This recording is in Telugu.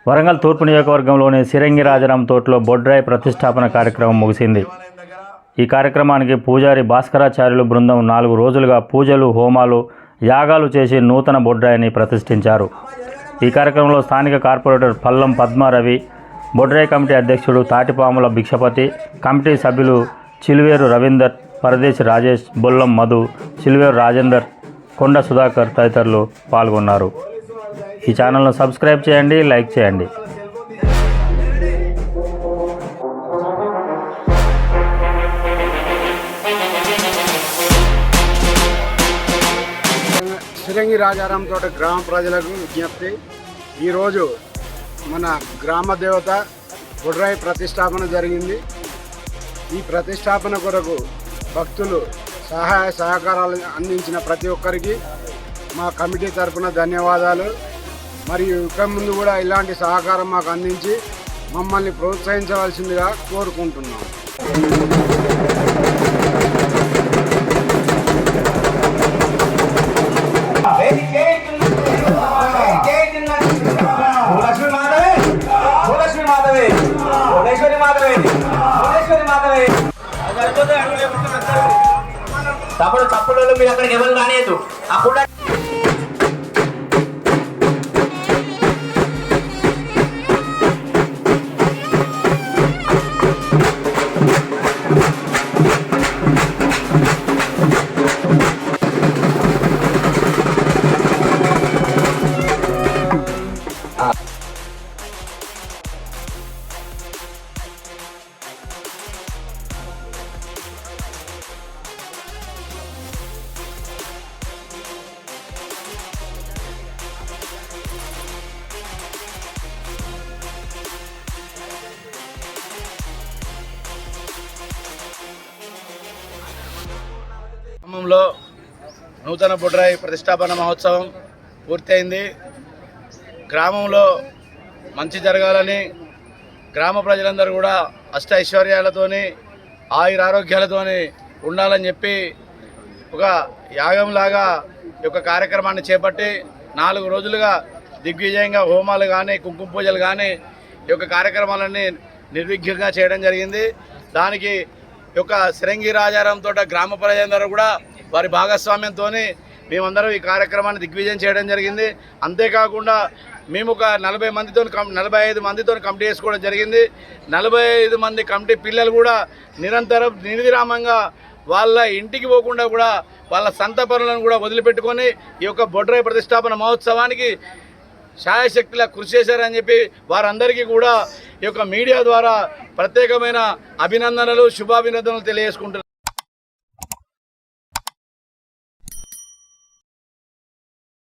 వరంగల్ తూర్పు నియోజకవర్గంలోని సిరంగి రాజారాం తోటలో బొడ్రాయి ప్రతిష్టాపన కార్యక్రమం ముగిసింది. ఈ కార్యక్రమానికి పూజారి భాస్కరాచార్యులు బృందం 4 రోజులుగా పూజలు, హోమాలు, యాగాలు చేసి నూతన బొడ్రాయిని ప్రతిష్ఠించారు. ఈ కార్యక్రమంలో స్థానిక కార్పొరేటర్ పల్లం పద్మారవి, బొడ్రాయి కమిటీ అధ్యక్షుడు తాటిపాముల భిక్షపతి, కమిటీ సభ్యులు చిలువేరు రవీందర్, పరదేశి రాజేష్, బొల్లం మధు, చిలువేరు రాజేందర్, కొండ సుధాకర్ తదితరులు పాల్గొన్నారు. ఈ ఛానల్ను సబ్స్క్రైబ్ చేయండి, లైక్ చేయండి. సిరంగి రాజారాం తోట గ్రామ ప్రజలకు విజ్ఞప్తి. ఈరోజు మన గ్రామ దేవత బొడ్రాయి ప్రతిష్టాపన జరిగింది. ఈ ప్రతిష్టాపన కొరకు భక్తులు సహాయ సహకారాలు అందించిన ప్రతి ఒక్కరికి మా కమిటీ తరఫున ధన్యవాదాలు. మరియు ఇక ముందు కూడా ఇలాంటి సహకారం మాకు అందించి మమ్మల్ని ప్రోత్సహించవలసిందిగా కోరుకుంటున్నాం. తప్పుడు మీరు అక్కడికి ఎవరు రాలేదు. అప్పుడు గ్రామంలో నూతన బొడ్రాయి ప్రతిష్టాపన మహోత్సవం పూర్తయింది. గ్రామంలో మంచి జరగాలని, గ్రామ ప్రజలందరూ కూడా అష్ట ఐశ్వర్యాలతోని, ఆయురారోగ్యాలతోని ఉండాలని చెప్పి ఒక యాగంలాగా ఈ యొక్క కార్యక్రమాన్ని చేపట్టి 4 రోజులుగా దిగ్విజయంగా హోమాలు కానీ, కుంకుమ పూజలు కానీ ఈ యొక్క కార్యక్రమాలన్నీ నిర్విఘ్నంగా చేయడం జరిగింది. దానికి ఈ యొక్క సిరంగి రాజారాం తోట గ్రామ ప్రజలందరూ కూడా వారి భాగస్వామ్యంతో మేమందరం ఈ కార్యక్రమాన్ని దిగ్విజయం చేయడం జరిగింది. అంతేకాకుండా మేము ఒక 45 మందితో కమిటీ వేసుకోవడం జరిగింది. 45 మంది కమిటీ పిల్లలు కూడా నిరంతరం నిర్విరామంగా వాళ్ళ ఇంటికి పోకుండా కూడా వాళ్ళ సంత పనులను కూడా వదిలిపెట్టుకొని ఈ యొక్క బొడ్రాయి ప్రతిష్టాపన మహోత్సవానికి శాయశక్తిలా కృషి చేశారని చెప్పి వారందరికీ కూడా ఈ యొక్క మీడియా ద్వారా ప్రత్యేకమైన అభినందనలు, శుభాభినందనలు తెలియజేసుకుంటున్నాను.